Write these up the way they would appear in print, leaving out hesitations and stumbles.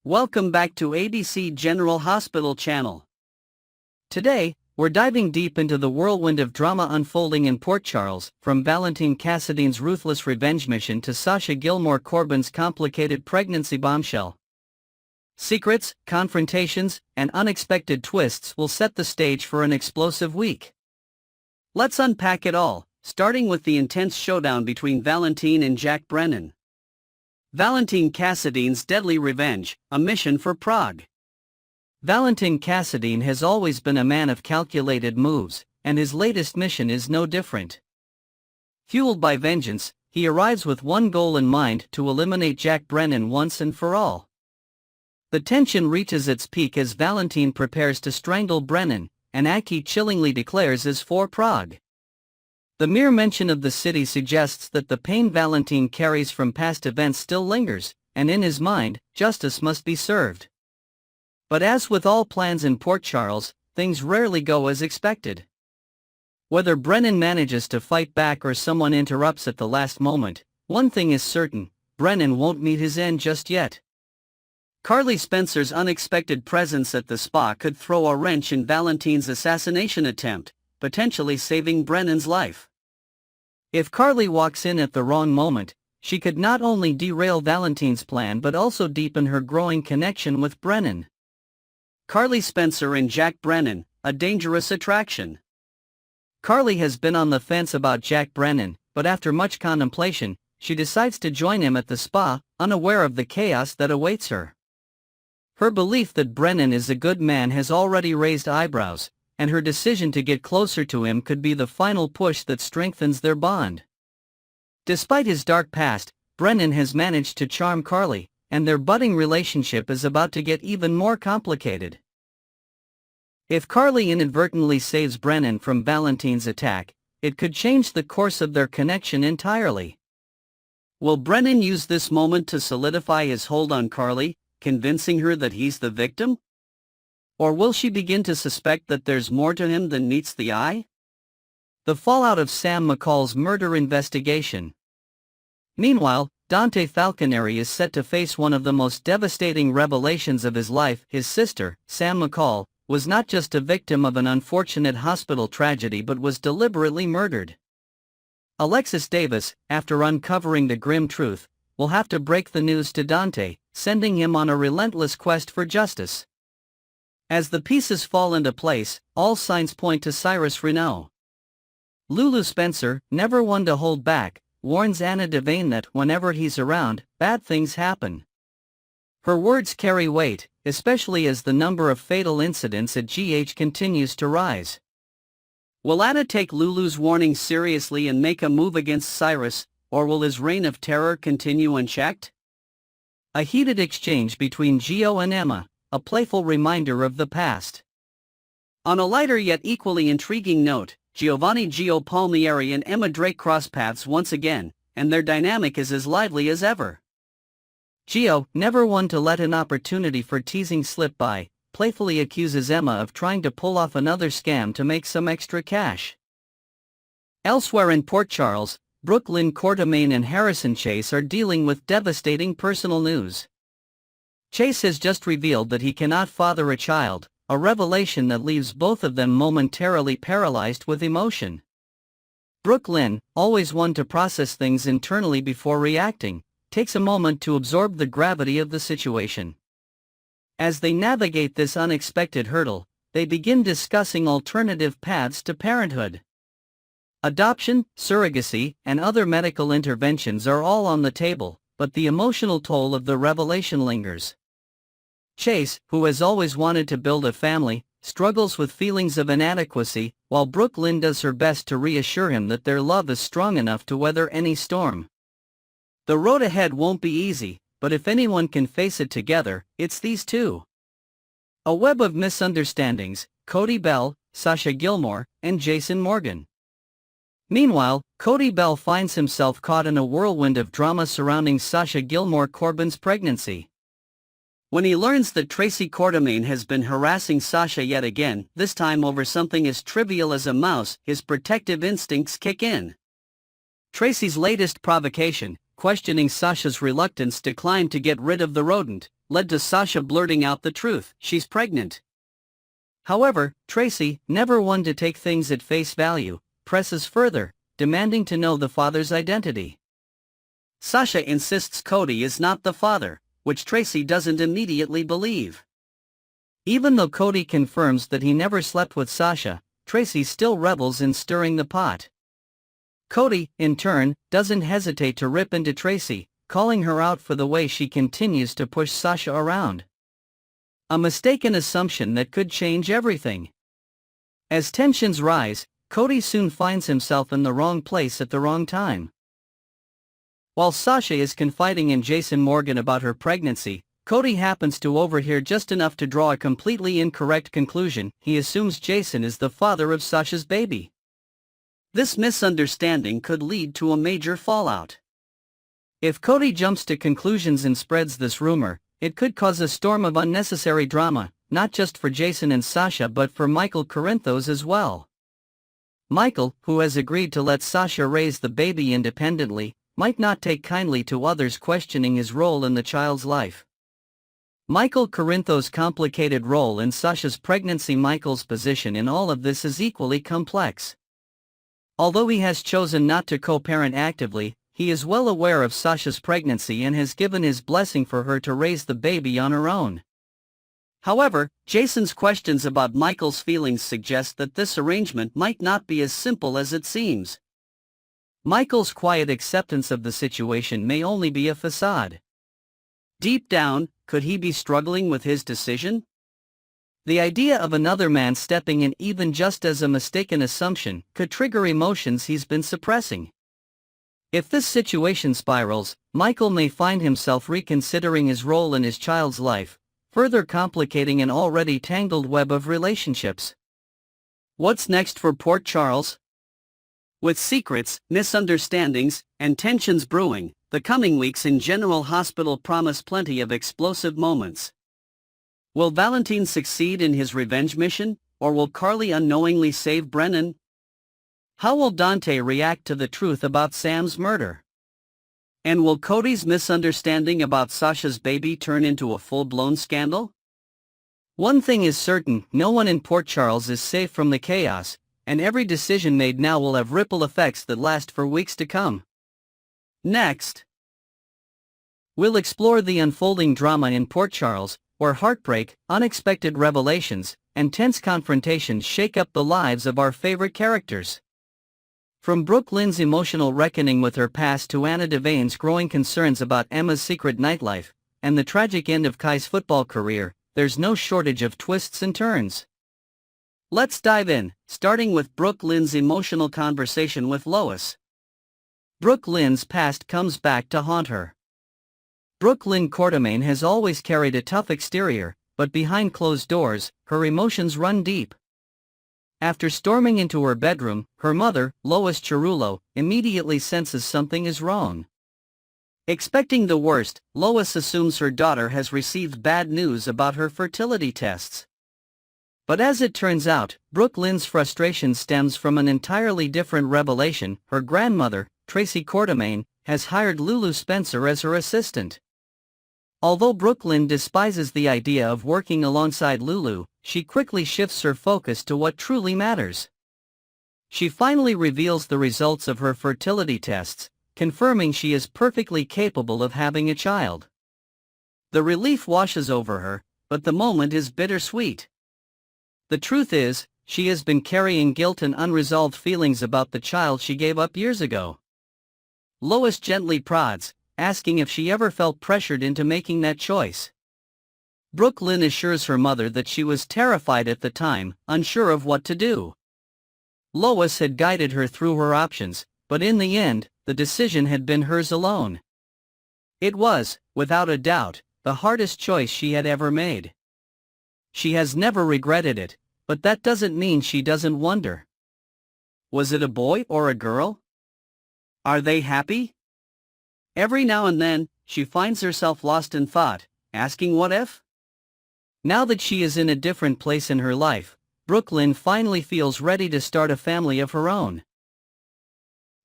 Welcome back to ABC General Hospital channel. Today, we're diving deep into the whirlwind of drama unfolding in Port Charles, from Valentine Cassidy's ruthless revenge mission to Sasha Gilmore Corbin's complicated pregnancy bombshell. Secrets, confrontations, and unexpected twists will set the stage for an explosive week. Let's unpack it all, starting with the intense showdown between Valentine and Jack Brennan. Valentine Cassidy's deadly revenge, a mission for Prague. Valentine Cassidy has always been a man of calculated moves, and his latest mission is no different. Fueled by vengeance, he arrives with one goal in mind: to eliminate Jack Brennan once and for all. The tension reaches its peak as Valentine prepares to strangle Brennan, an act he chillingly declares is for Prague. The mere mention of the city suggests that the pain Valentine carries from past events still lingers, and in his mind, justice must be served. But as with all plans in Port Charles, things rarely go as expected. Whether Brennan manages to fight back or someone interrupts at the last moment, one thing is certain: Brennan won't meet his end just yet. Carly Spencer's unexpected presence at the spa could throw a wrench in Valentine's assassination attempt, potentially saving Brennan's life. If Carly walks in at the wrong moment, she could not only derail Valentine's plan but also deepen her growing connection with Brennan. Carly Spencer and Jack Brennan, a dangerous attraction. Carly has been on the fence about Jack Brennan, but after much contemplation, she decides to join him at the spa, unaware of the chaos that awaits her. Her belief that Brennan is a good man has already raised eyebrows, and her decision to get closer to him could be the final push that strengthens their bond. Despite his dark past, Brennan has managed to charm Carly, and their budding relationship is about to get even more complicated. If Carly inadvertently saves Brennan from Valentine's attack, it could change the course of their connection entirely. Will Brennan use this moment to solidify his hold on Carly, convincing her that he's the victim? Or will she begin to suspect that there's more to him than meets the eye? The fallout of Sam McCall's murder investigation. Meanwhile, Dante Falconeri is set to face one of the most devastating revelations of his life. His sister, Sam McCall, was not just a victim of an unfortunate hospital tragedy but was deliberately murdered. Alexis Davis, after uncovering the grim truth, will have to break the news to Dante, sending him on a relentless quest for justice. As the pieces fall into place, all signs point to Cyrus Renaud. Lulu Spencer, never one to hold back, warns Anna Devane that whenever he's around, bad things happen. Her words carry weight, especially as the number of fatal incidents at GH continues to rise. Will Anna take Lulu's warning seriously and make a move against Cyrus, or will his reign of terror continue unchecked? A heated exchange between Gio and Emma, a playful reminder of the past. On a lighter yet equally intriguing note, Giovanni Gio Palmieri and Emma Drake cross paths once again, and their dynamic is as lively as ever. Gio, never one to let an opportunity for teasing slip by, playfully accuses Emma of trying to pull off another scam to make some extra cash. Elsewhere in Port Charles, Brooklyn Quartermain and Harrison Chase are dealing with devastating personal news. Chase has just revealed that he cannot father a child, a revelation that leaves both of them momentarily paralyzed with emotion. Brooklyn, always one to process things internally before reacting, takes a moment to absorb the gravity of the situation. As they navigate this unexpected hurdle, they begin discussing alternative paths to parenthood. Adoption, surrogacy, and other medical interventions are all on the table, but the emotional toll of the revelation lingers. Chase, who has always wanted to build a family, struggles with feelings of inadequacy, while Brooklyn does her best to reassure him that their love is strong enough to weather any storm. The road ahead won't be easy, but if anyone can face it together, it's these two. A web of misunderstandings: Cody Bell, Sasha Gilmore, and Jason Morgan. Meanwhile, Cody Bell finds himself caught in a whirlwind of drama surrounding Sasha Gilmore Corbin's pregnancy. When he learns that Tracy Quartermain has been harassing Sasha yet again, this time over something as trivial as a mouse, his protective instincts kick in. Tracy's latest provocation, questioning Sasha's reluctance to climb to get rid of the rodent, led to Sasha blurting out the truth: she's pregnant. However, Tracy, never one to take things at face value, presses further, demanding to know the father's identity. Sasha insists Cody is not the father, which Tracy doesn't immediately believe. Even though Cody confirms that he never slept with Sasha, Tracy still revels in stirring the pot. Cody, in turn, doesn't hesitate to rip into Tracy, calling her out for the way she continues to push Sasha around. A mistaken assumption that could change everything. As tensions rise, Cody soon finds himself in the wrong place at the wrong time. While Sasha is confiding in Jason Morgan about her pregnancy, Cody happens to overhear just enough to draw a completely incorrect conclusion. He assumes Jason is the father of Sasha's baby. This misunderstanding could lead to a major fallout. If Cody jumps to conclusions and spreads this rumor, it could cause a storm of unnecessary drama, not just for Jason and Sasha but for Michael Corinthos as well. Michael, who has agreed to let Sasha raise the baby independently, might not take kindly to others questioning his role in the child's life. Michael Corinthos' complicated role in Sasha's pregnancy. Michael's position in all of this is equally complex. Although he has chosen not to co-parent actively, he is well aware of Sasha's pregnancy and has given his blessing for her to raise the baby on her own. However, Jason's questions about Michael's feelings suggest that this arrangement might not be as simple as it seems. Michael's quiet acceptance of the situation may only be a facade. Deep down, could he be struggling with his decision? The idea of another man stepping in, even just as a mistaken assumption, could trigger emotions he's been suppressing. If this situation spirals, Michael may find himself reconsidering his role in his child's life, further complicating an already tangled web of relationships. What's next for Port Charles? With secrets, misunderstandings, and tensions brewing, the coming weeks in General Hospital promise plenty of explosive moments. Will Valentine succeed in his revenge mission, or will Carly unknowingly save Brennan? How will Dante react to the truth about Sam's murder? And will Cody's misunderstanding about Sasha's baby turn into a full-blown scandal? One thing is certain: no one in Port Charles is safe from the chaos, and every decision made now will have ripple effects that last for weeks to come. Next, we'll explore the unfolding drama in Port Charles, where heartbreak, unexpected revelations, and tense confrontations shake up the lives of our favorite characters. From Brooke Lynn's emotional reckoning with her past to Anna Devane's growing concerns about Emma's secret nightlife, and the tragic end of Kai's football career, there's no shortage of twists and turns. Let's dive in, starting with Brooke Lynn's emotional conversation with Lois. Brooke Lynn's past comes back to haunt her. Brooke Lynn Quartermain has always carried a tough exterior, but behind closed doors, her emotions run deep. After storming into her bedroom, her mother, Lois Cerullo, immediately senses something is wrong. Expecting the worst, Lois assumes her daughter has received bad news about her fertility tests. But as it turns out, Brooke Lynn's frustration stems from an entirely different revelation. Her grandmother, Tracy Quartermain, has hired Lulu Spencer as her assistant. Although Brooke Lynn despises the idea of working alongside Lulu, she quickly shifts her focus to what truly matters. She finally reveals the results of her fertility tests, confirming she is perfectly capable of having a child. The relief washes over her, but the moment is bittersweet. The truth is, she has been carrying guilt and unresolved feelings about the child she gave up years ago. Lois gently prods, asking if she ever felt pressured into making that choice. Brooke Lynn assures her mother that she was terrified at the time, unsure of what to do. Lois had guided her through her options, but in the end, the decision had been hers alone. It was, without a doubt, the hardest choice she had ever made. She has never regretted it, but that doesn't mean she doesn't wonder. Was it a boy or a girl? Are they happy? Every now and then, she finds herself lost in thought, asking what if? Now that she is in a different place in her life, Brooke Lynn finally feels ready to start a family of her own.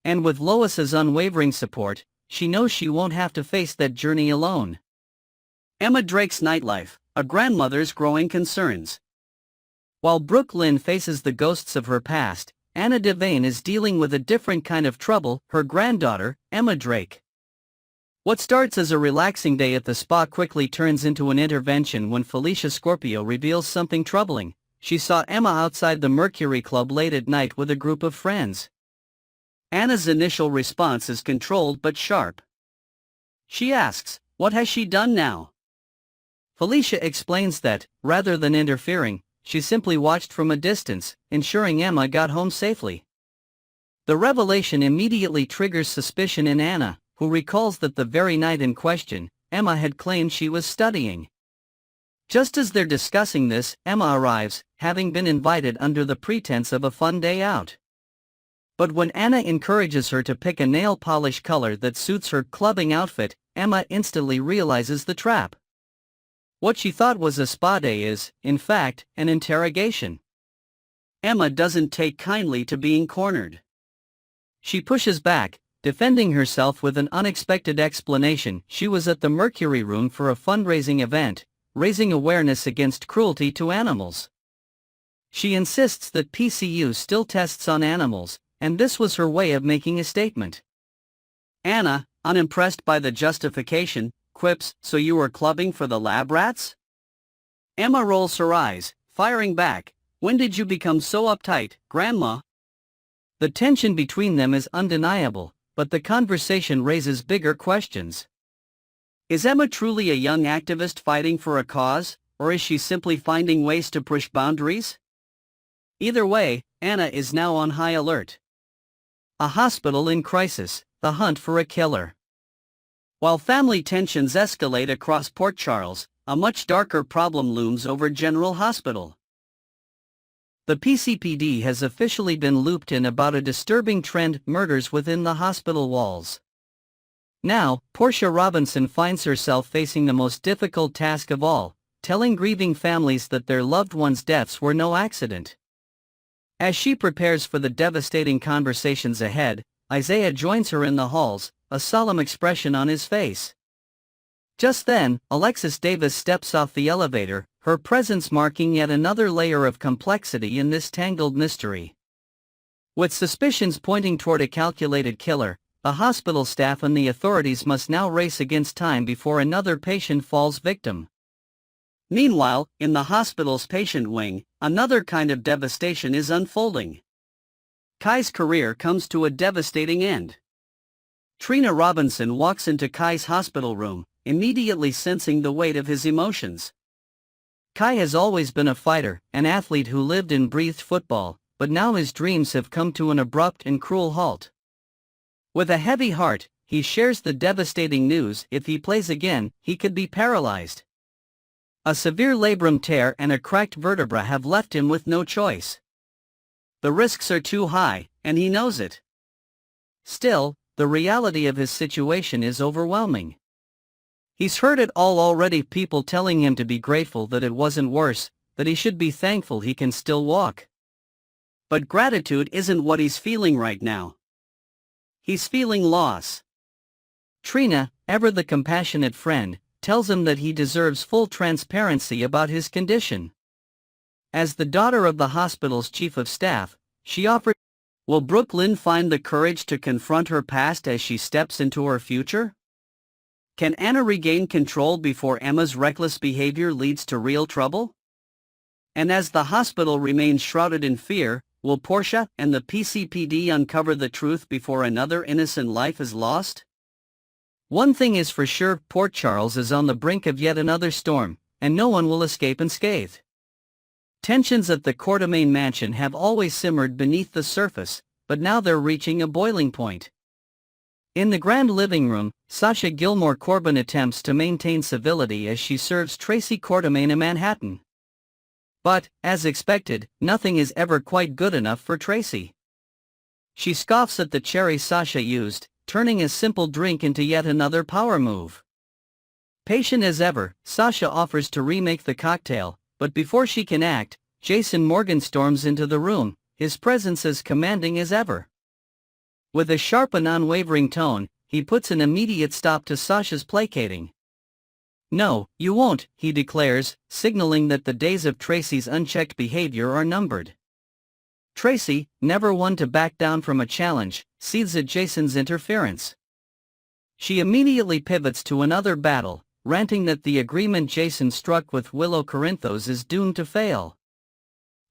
And with Lois's unwavering support, she knows she won't have to face that journey alone. Emma Drake's nightlife, a grandmother's growing concerns. While Brooke Lynn faces the ghosts of her past, Anna Devane is dealing with a different kind of trouble, her granddaughter, Emma Drake. What starts as a relaxing day at the spa quickly turns into an intervention when Felicia Scorpio reveals something troubling. She saw Emma outside the Mercury Club late at night with a group of friends. Anna's initial response is controlled but sharp. She asks, "What has she done now?" Felicia explains that, rather than interfering, she simply watched from a distance, ensuring Emma got home safely. The revelation immediately triggers suspicion in Anna, who recalls that the very night in question, Emma had claimed she was studying. Just as they're discussing this, Emma arrives, having been invited under the pretense of a fun day out. But when Anna encourages her to pick a nail polish color that suits her clubbing outfit, Emma instantly realizes the trap. What she thought was a spa day is, in fact, an interrogation. Emma doesn't take kindly to being cornered. She pushes back, defending herself with an unexpected explanation. She was at the Mercury Room for a fundraising event, raising awareness against cruelty to animals. She insists that PCU still tests on animals, and this was her way of making a statement. Anna, unimpressed by the justification, quips, "So you were clubbing for the lab rats?" Emma rolls her eyes, firing back, "When did you become so uptight, Grandma?" The tension between them is undeniable, but the conversation raises bigger questions. Is Emma truly a young activist fighting for a cause, or is she simply finding ways to push boundaries? Either way, Anna is now on high alert. A hospital in crisis, the hunt for a killer. While family tensions escalate across Port Charles, a much darker problem looms over General Hospital. The PCPD has officially been looped in about a disturbing trend: murders within the hospital walls. Now, Portia Robinson finds herself facing the most difficult task of all, telling grieving families that their loved ones' deaths were no accident. As she prepares for the devastating conversations ahead, Isaiah joins her in the halls, a solemn expression on his face. Just then, Alexis Davis steps off the elevator, her presence marking yet another layer of complexity in this tangled mystery. With suspicions pointing toward a calculated killer, the hospital staff and the authorities must now race against time before another patient falls victim. Meanwhile, in the hospital's patient wing, another kind of devastation is unfolding. Kai's career comes to a devastating end. Trina Robinson walks into Kai's hospital room, immediately sensing the weight of his emotions. Kai has always been a fighter, an athlete who lived and breathed football, but now his dreams have come to an abrupt and cruel halt. With a heavy heart, he shares the devastating news: if he plays again, he could be paralyzed. A severe labrum tear and a cracked vertebra have left him with no choice. The risks are too high, and he knows it. Still, the reality of his situation is overwhelming. He's heard it all already: people telling him to be grateful that it wasn't worse, that he should be thankful he can still walk. But gratitude isn't what he's feeling right now. He's feeling loss. Trina, ever the compassionate friend, tells him that he deserves full transparency about his condition. As the daughter of the hospital's chief of staff, she offers, will Brooke Lynn find the courage to confront her past as she steps into her future? Can Anna regain control before Emma's reckless behavior leads to real trouble? And as the hospital remains shrouded in fear, will Portia and the PCPD uncover the truth before another innocent life is lost? One thing is for sure: Port Charles is on the brink of yet another storm, and no one will escape unscathed. Tensions at the Courtemain mansion have always simmered beneath the surface, but now they're reaching a boiling point. In the grand living room, Sasha Gilmore Corbin attempts to maintain civility as she serves Tracy Courtemain a Manhattan. But, as expected, nothing is ever quite good enough for Tracy. She scoffs at the cherry Sasha used, turning a simple drink into yet another power move. Patient as ever, Sasha offers to remake the cocktail, but before she can act, Jason Morgan storms into the room, his presence as commanding as ever. With a sharp and unwavering tone, he puts an immediate stop to Sasha's placating. No, you won't, he declares, signaling that the days of Tracy's unchecked behavior are numbered. Tracy, never one to back down from a challenge, seethes at Jason's interference. She immediately pivots to another battle, ranting that the agreement Jason struck with Willow Corinthos is doomed to fail.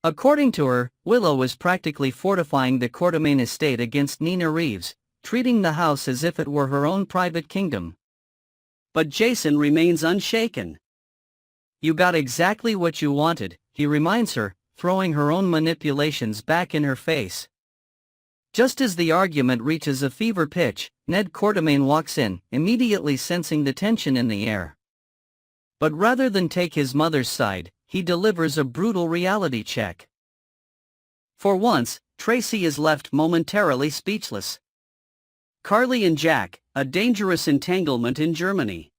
According to her, Willow is practically fortifying the Quartermain estate against Nina Reeves, treating the house as if it were her own private kingdom. But Jason remains unshaken. You got exactly what you wanted, he reminds her, throwing her own manipulations back in her face. Just as the argument reaches a fever pitch, Ned Quartermain walks in, immediately sensing the tension in the air. But rather than take his mother's side, he delivers a brutal reality check. For once, Tracy is left momentarily speechless. Carly and Jack, a dangerous entanglement in Germany.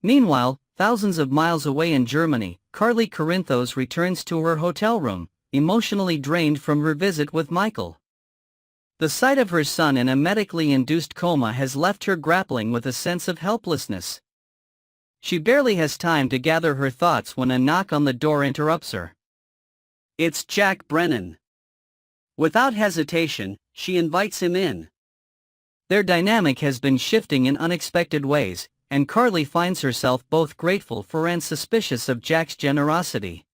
Meanwhile, thousands of miles away in Germany, Carly Corinthos returns to her hotel room, emotionally drained from her visit with Michael. The sight of her son in a medically induced coma has left her grappling with a sense of helplessness. She barely has time to gather her thoughts when a knock on the door interrupts her. It's Jack Brennan. Without hesitation, she invites him in. Their dynamic has been shifting in unexpected ways, and Carly finds herself both grateful for and suspicious of Jack's generosity.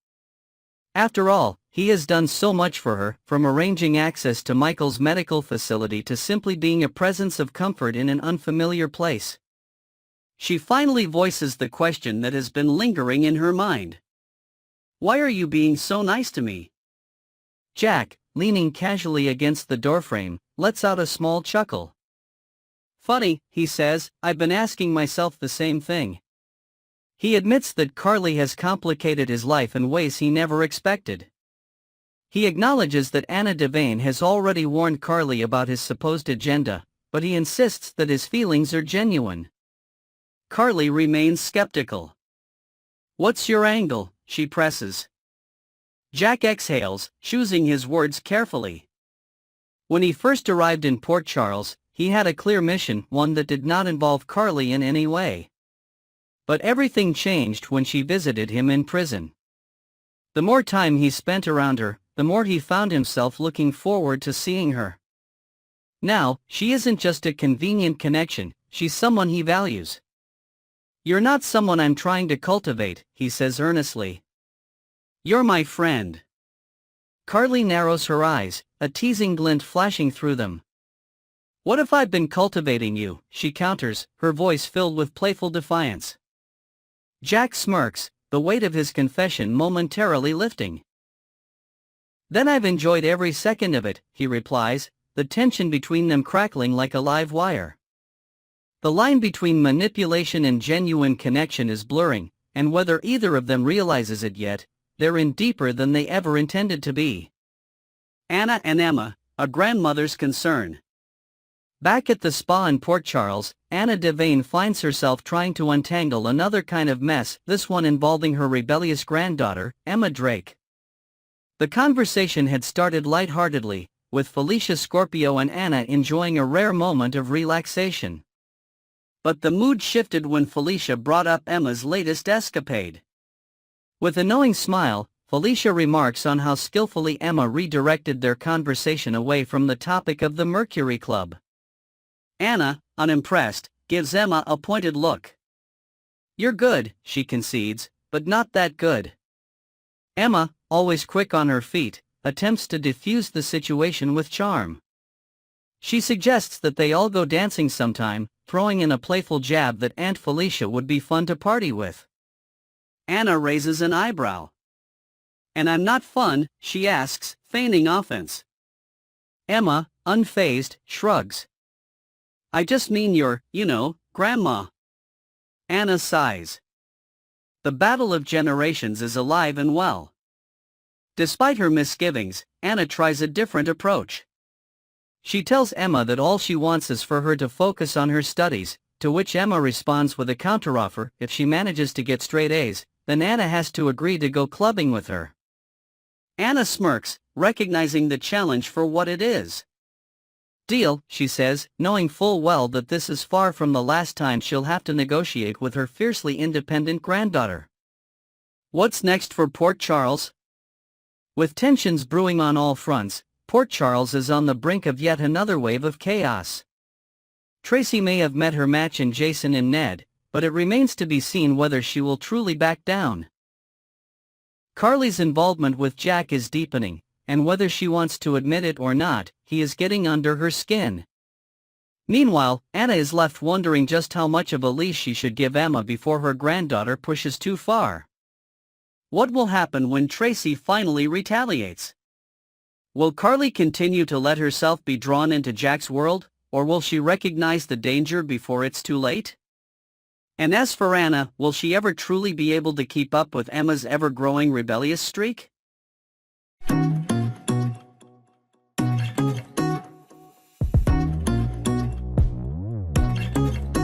After all, he has done so much for her, from arranging access to Michael's medical facility to simply being a presence of comfort in an unfamiliar place. She finally voices the question that has been lingering in her mind. Why are you being so nice to me? Jack, leaning casually against the doorframe, lets out a small chuckle. Funny, he says, I've been asking myself the same thing. He admits that Carly has complicated his life in ways he never expected. He acknowledges that Anna Devane has already warned Carly about his supposed agenda, but he insists that his feelings are genuine. Carly remains skeptical. What's your angle? She presses. Jack exhales, choosing his words carefully. When he first arrived in Port Charles, he had a clear mission, one that did not involve Carly in any way. But everything changed when she visited him in prison. The more time he spent around her, the more he found himself looking forward to seeing her. Now, she isn't just a convenient connection, she's someone he values. You're not someone I'm trying to cultivate, he says earnestly. You're my friend. Carly narrows her eyes, a teasing glint flashing through them. What if I've been cultivating you? She counters, her voice filled with playful defiance. Jack smirks, the weight of his confession momentarily lifting. Then I've enjoyed every second of it, he replies, the tension between them crackling like a live wire. The line between manipulation and genuine connection is blurring, and whether either of them realizes it yet, they're in deeper than they ever intended to be. Anna and Emma, a grandmother's concern. Back at the spa in Port Charles, Anna Devane finds herself trying to untangle another kind of mess, this one involving her rebellious granddaughter, Emma Drake. The conversation had started lightheartedly, with Felicia Scorpio and Anna enjoying a rare moment of relaxation. But the mood shifted when Felicia brought up Emma's latest escapade. With a knowing smile, Felicia remarks on how skillfully Emma redirected their conversation away from the topic of the Mercury Club. Anna, unimpressed, gives Emma a pointed look. You're good, she concedes, but not that good. Emma, always quick on her feet, attempts to diffuse the situation with charm. She suggests that they all go dancing sometime, throwing in a playful jab that Aunt Felicia would be fun to party with. Anna raises an eyebrow. And I'm not fun, she asks, feigning offense. Emma, unfazed, shrugs. I just mean you're, Grandma. Anna sighs. The battle of generations is alive and well. Despite her misgivings, Anna tries a different approach. She tells Emma that all she wants is for her to focus on her studies, to which Emma responds with a counteroffer: if she manages to get straight A's, then Anna has to agree to go clubbing with her. Anna smirks, recognizing the challenge for what it is. Deal, she says, knowing full well that this is far from the last time she'll have to negotiate with her fiercely independent granddaughter. What's next for Port Charles? With tensions brewing on all fronts, Port Charles is on the brink of yet another wave of chaos. Tracy may have met her match in Jason and Ned, but it remains to be seen whether she will truly back down. Carly's involvement with Jack is deepening, and whether she wants to admit it or not, he is getting under her skin. Meanwhile, Anna is left wondering just how much of a leash she should give Emma before her granddaughter pushes too far. What will happen when Tracy finally retaliates? Will Carly continue to let herself be drawn into Jack's world, or will she recognize the danger before it's too late? And as for Anna, will she ever truly be able to keep up with Emma's ever-growing rebellious streak?